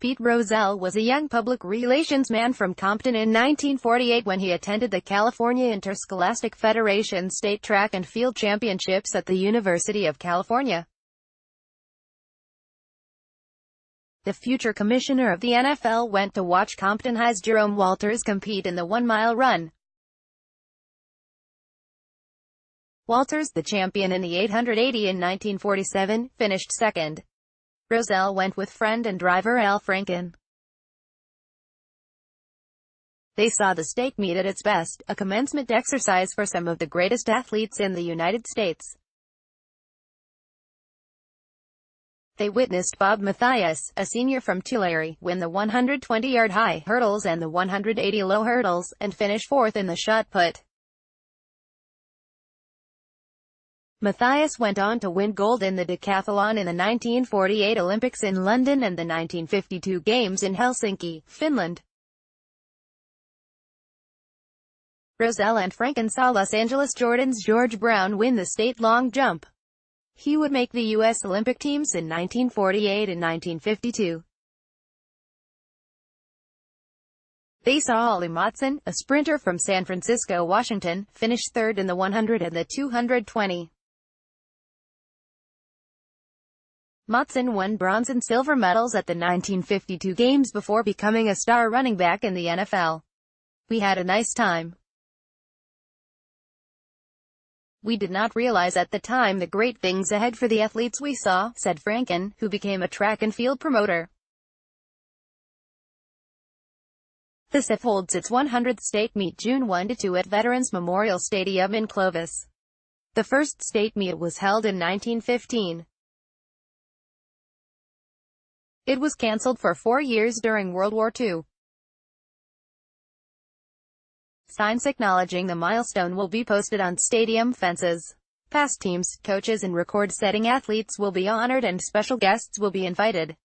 Pete Rozelle was a young public relations man from Compton in 1948 when he attended the California Interscholastic Federation State Track and Field Championships at the University of California. The future commissioner of the NFL went to watch Compton High's Jerome Walters compete in the 1-mile run. Walters, the champion in the 880 in 1947, finished second. Rozelle went with friend and driver Al Franken. They saw the state meet at its best, a commencement exercise for some of the greatest athletes in the United States. They witnessed Bob Mathis, a senior from Tulare, win the 120-yard high hurdles and the 180 low hurdles, and finish fourth in the shot put. Mathis went on to win gold in the decathlon in the 1948 Olympics in London and the 1952 Games in Helsinki, Finland. Rozelle and Franken saw Los Angeles Jordan's George Brown win the state long jump. He would make the U.S. Olympic teams in 1948 and 1952. They saw Ollie Matson, a sprinter from San Francisco, Washington, finish third in the 100 and the 220. Matson won bronze and silver medals at the 1952 Games before becoming a star running back in the NFL. "We had a nice time. We did not realize at the time the great things ahead for the athletes we saw," said Franken, who became a track and field promoter. The SIF holds its 100th state meet June 1–2 at Veterans Memorial Stadium in Clovis. The first state meet was held in 1915. It was cancelled for 4 years during World War II. Signs acknowledging the milestone will be posted on stadium fences. Past teams, coaches and record-setting athletes will be honored and special guests will be invited.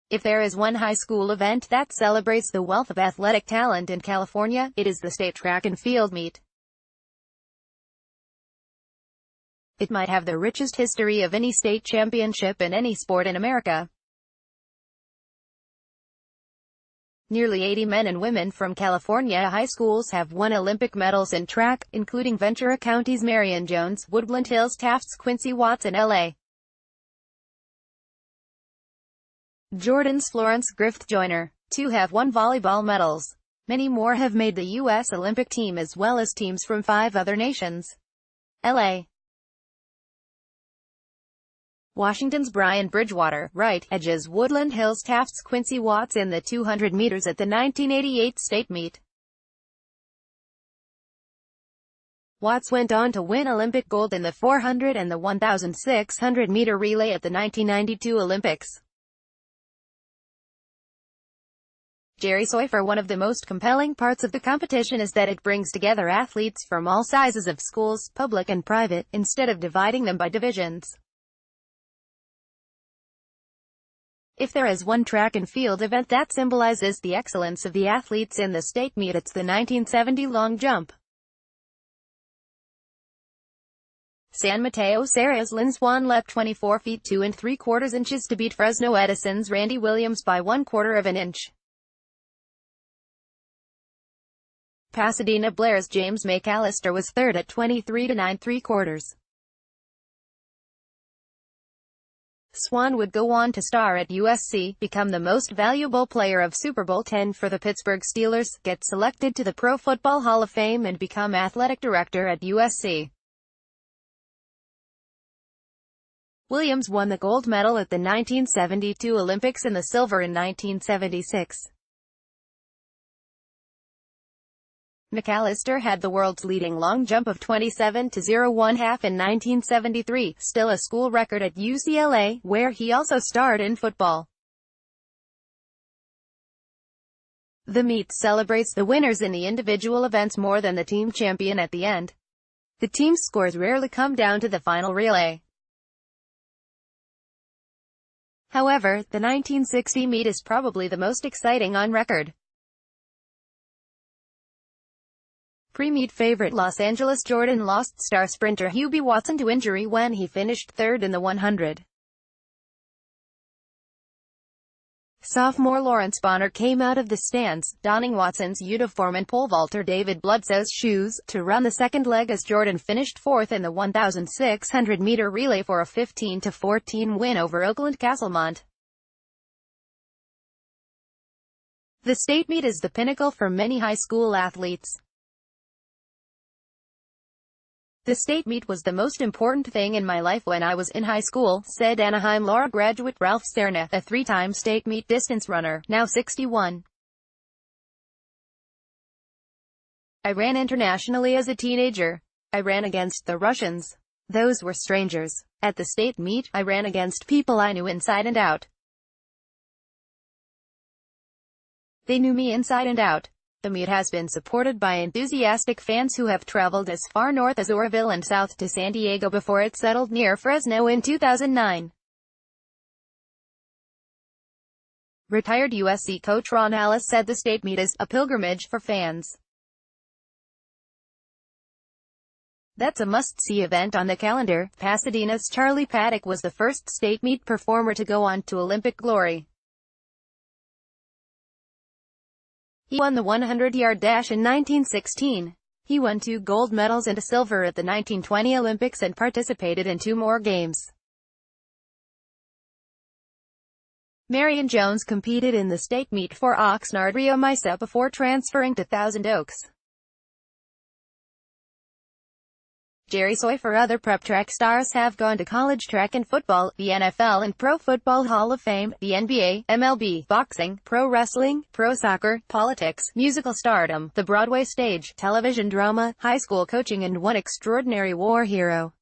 If there is one high school event that celebrates the wealth of athletic talent in California, it is the state track and field meet. It might have the richest history of any state championship in any sport in America. Nearly 80 men and women from California high schools have won Olympic medals in track, including Ventura County's Marion Jones, Woodland Hills Taft's Quincy Watts and L.A. Jordan's Florence Griffith Joyner. 2 have won volleyball medals. Many more have made the U.S. Olympic team as well as teams from 5 other nations. L.A. Washington's Brian Bridgewater, right, edges Woodland Hills Taft's Quincy Watts in the 200 meters at the 1988 state meet. Watts went on to win Olympic gold in the 400 and the 1,600-meter relay at the 1992 Olympics. Jerry Seufer. One of the most compelling parts of the competition is that it brings together athletes from all sizes of schools, public and private, instead of dividing them by divisions. If there is one track and field event that symbolizes the excellence of the athletes in the state meet, it's the 1970 long jump. San Mateo Sierra's Lynn Swan leapt 24 feet 2 3/4 inches to beat Fresno Edison's Randy Williams by 1/4 of an inch. Pasadena Blair's James McAllister was third at 23 9 3/4. Swan would go on to star at USC, become the most valuable player of Super Bowl X for the Pittsburgh Steelers, get selected to the Pro Football Hall of Fame and become athletic director at USC. Williams won the gold medal at the 1972 Olympics and the silver in 1976. McAllister had the world's leading long jump of 27.01 in 1973, still a school record at UCLA, where he also starred in football. The meet celebrates the winners in the individual events more than the team champion at the end. The team's scores rarely come down to the final relay. However, the 1960 meet is probably the most exciting on record. Pre-meet favorite Los Angeles Jordan lost star sprinter Hubie Watson to injury when he finished third in the 100. Sophomore Lawrence Bonner came out of the stands, donning Watson's uniform and pole vaulter David Bledsoe's shoes, to run the second leg as Jordan finished fourth in the 1,600-meter relay for a 15-14 win over Oakland Castlemont. The state meet is the pinnacle for many high school athletes. The state meet was the most important thing in my life when I was in high school, said Anaheim Law graduate Ralph Sterna, a three-time state meet distance runner, now 61. I ran internationally as a teenager. I ran against the Russians. Those were strangers. At the state meet, I ran against people I knew inside and out. They knew me inside and out. The meet has been supported by enthusiastic fans who have traveled as far north as Oroville and south to San Diego before it settled near Fresno in 2009. Retired USC coach Ron Allis said the state meet is a pilgrimage for fans. That's a must-see event on the calendar. Pasadena's Charlie Paddock was the first state meet performer to go on to Olympic glory. He won the 100-yard dash in 1916. He won 2 gold medals and a silver at the 1920 Olympics and participated in 2 more games. Marion Jones competed in the state meet for Oxnard Rio Mesa before transferring to Thousand Oaks. Jerry Seufer. Other prep track stars have gone to college track and football, the NFL and Pro Football Hall of Fame, the NBA, MLB, boxing, pro wrestling, pro soccer, politics, musical stardom, the Broadway stage, television drama, high school coaching, and one extraordinary war hero.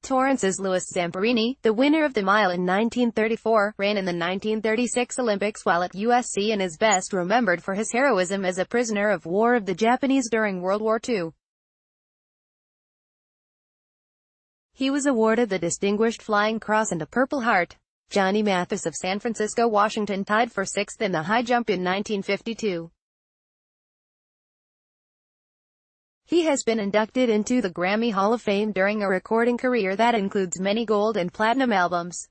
Torrance's Louis Zamperini, the winner of the mile in 1934, ran in the 1936 Olympics while at USC and is best remembered for his heroism as a prisoner of war of the Japanese during World War II. He was awarded the Distinguished Flying Cross and a Purple Heart. Johnny Mathis of San Francisco, Washington tied for 6th in the high jump in 1952. He has been inducted into the Grammy Hall of Fame during a recording career that includes many gold and platinum albums.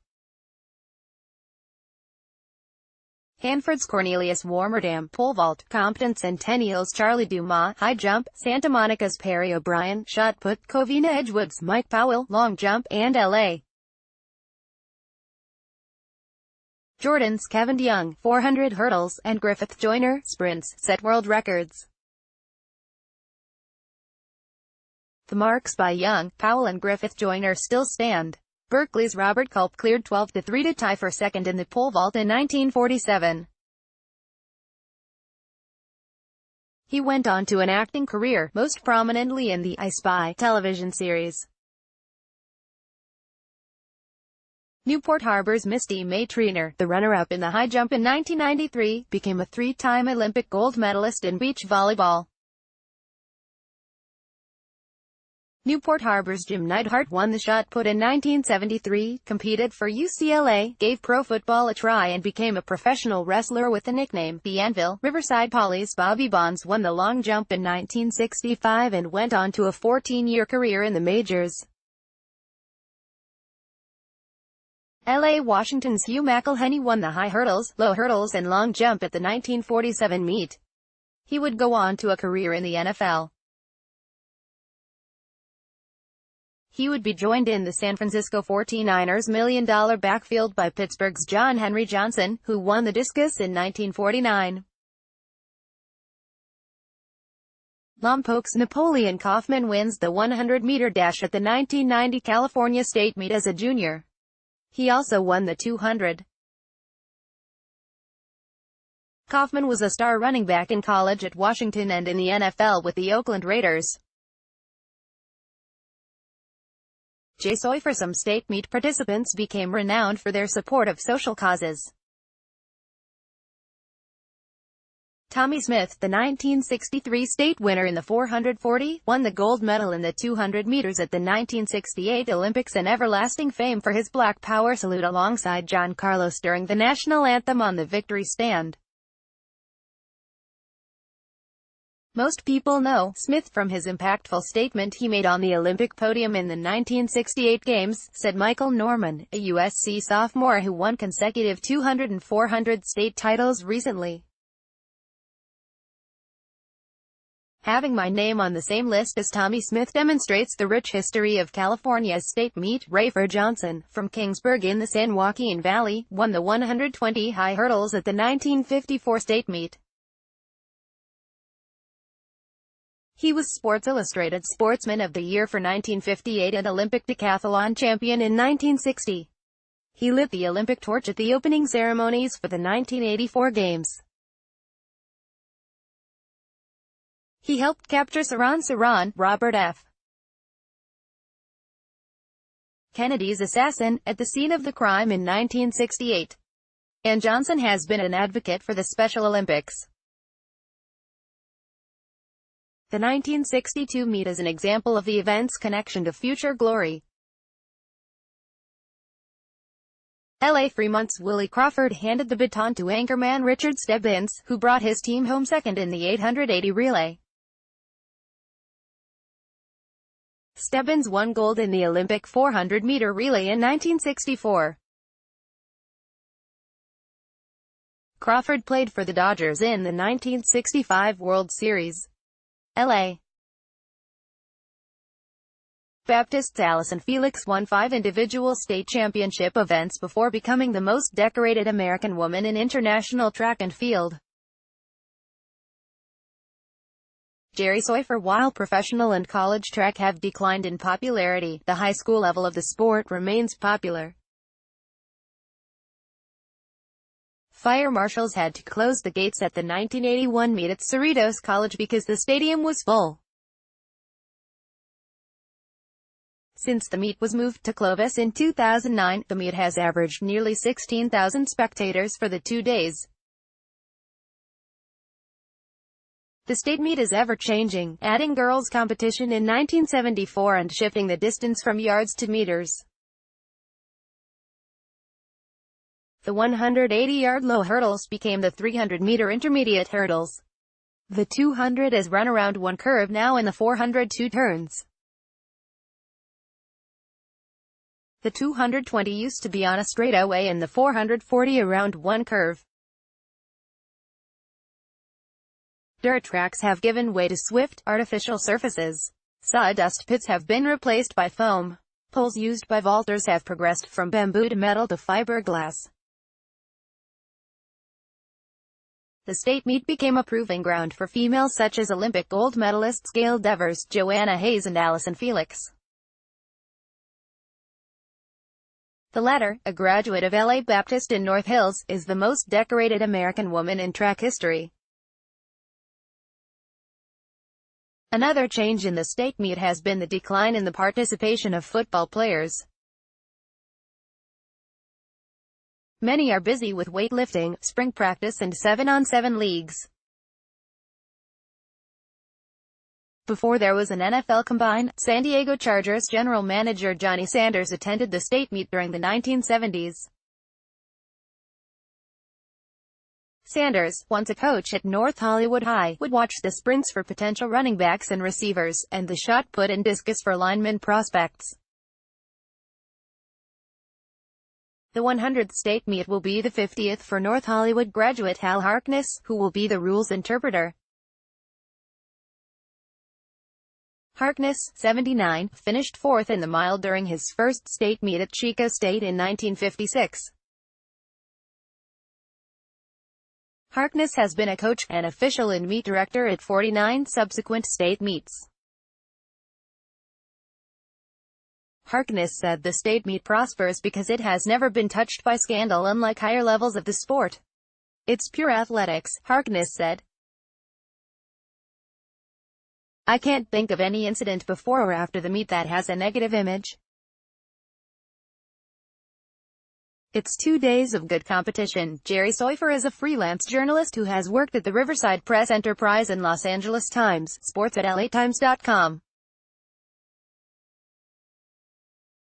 Hanford's Cornelius Warmerdam, pole vault, Compton Centennial's Charlie Dumas, high jump, Santa Monica's Perry O'Brien, shot put, Covina Edgewood's Mike Powell, long jump, and L.A. Jordan's Kevin DeYoung, 400 hurdles, and Griffith Joyner, sprints, set world records. The marks by Young, Powell and Griffith Joyner still stand. Berkeley's Robert Culp cleared 12-3 to tie for second in the pole vault in 1947. He went on to an acting career, most prominently in the I Spy television series. Newport Harbor's Misty May Treanor, the runner-up in the high jump in 1993, became a 3-time Olympic gold medalist in beach volleyball. Newport Harbor's Jim Neidhart won the shot put in 1973, competed for UCLA, gave pro football a try and became a professional wrestler with the nickname, The Anvil. Riverside Poly's Bobby Bonds won the long jump in 1965 and went on to a 14-year career in the majors. L.A. Washington's Hugh McElhenney won the high hurdles, low hurdles and long jump at the 1947 meet. He would go on to a career in the NFL. He would be joined in the San Francisco 49ers' $1 million backfield by Pittsburgh's John Henry Johnson, who won the discus in 1949. Lompoc's Napoleon Kaufman wins the 100-meter dash at the 1990 California State Meet as a junior. He also won the 200. Kaufman was a star running back in college at Washington and in the NFL with the Oakland Raiders. Jay Seufer. Some state meet participants became renowned for their support of social causes. Tommy Smith, the 1963 state winner in the 440, won the gold medal in the 200 meters at the 1968 Olympics and everlasting fame for his Black Power salute alongside John Carlos during the national anthem on the victory stand. Most people know Smith from his impactful statement he made on the Olympic podium in the 1968 Games, said Michael Norman, a USC sophomore who won consecutive 200 and 400 state titles recently. Having my name on the same list as Tommy Smith demonstrates the rich history of California's state meet. Rafer Johnson, from Kingsburg in the San Joaquin Valley, won the 120 high hurdles at the 1954 state meet. He was Sports Illustrated Sportsman of the Year for 1958 and Olympic decathlon champion in 1960. He lit the Olympic torch at the opening ceremonies for the 1984 Games. He helped capture Saran Robert F. Kennedy's assassin, at the scene of the crime in 1968. And Johnson has been an advocate for the Special Olympics. The 1962 meet is an example of the event's connection to future glory. LA Fremont's Willie Crawford handed the baton to anchorman Richard Stebbins, who brought his team home second in the 880 relay. Stebbins won gold in the Olympic 400-meter relay in 1964. Crawford played for the Dodgers in the 1965 World Series. LA Baptist's Allison Felix won 5 individual state championship events before becoming the most decorated American woman in international track and field. Jerry Seufer. While professional and college track have declined in popularity, the high school level of the sport remains popular. Fire marshals had to close the gates at the 1981 meet at Cerritos College because the stadium was full. Since the meet was moved to Clovis in 2009, the meet has averaged nearly 16,000 spectators for the 2 days. The state meet is ever-changing, adding girls' competition in 1974 and shifting the distance from yards to meters. The 180-yard low hurdles became the 300-meter intermediate hurdles. The 200 is run around one curve now and the 400 2 turns. The 220 used to be on a straightaway and the 440 around one curve. Dirt tracks have given way to swift, artificial surfaces. Sawdust pits have been replaced by foam. Poles used by vaulters have progressed from bamboo to metal to fiberglass. The state meet became a proving ground for females such as Olympic gold medalists Gail Devers, Joanna Hayes and Allison Felix. The latter, a graduate of LA Baptist in North Hills, is the most decorated American woman in track history. Another change in the state meet has been the decline in the participation of football players. Many are busy with weightlifting, spring practice and 7-on-7 leagues. Before there was an NFL Combine, San Diego Chargers general manager Johnny Sanders attended the state meet during the 1970s. Sanders, once a coach at North Hollywood High, would watch the sprints for potential running backs and receivers, and the shot put and discus for lineman prospects. The 100th state meet will be the 50th for North Hollywood graduate Hal Harkness, who will be the rules interpreter. Harkness, 79, finished 4th in the mile during his first state meet at Chico State in 1956. Harkness has been a coach and official and meet director at 49 subsequent state meets. Harkness said the state meet prospers because it has never been touched by scandal unlike higher levels of the sport. It's pure athletics, Harkness said. I can't think of any incident before or after the meet that has a negative image. It's 2 days of good competition. Jerry Seufer is a freelance journalist who has worked at the Riverside Press Enterprise and Los Angeles Times, sports at LAtimes.com.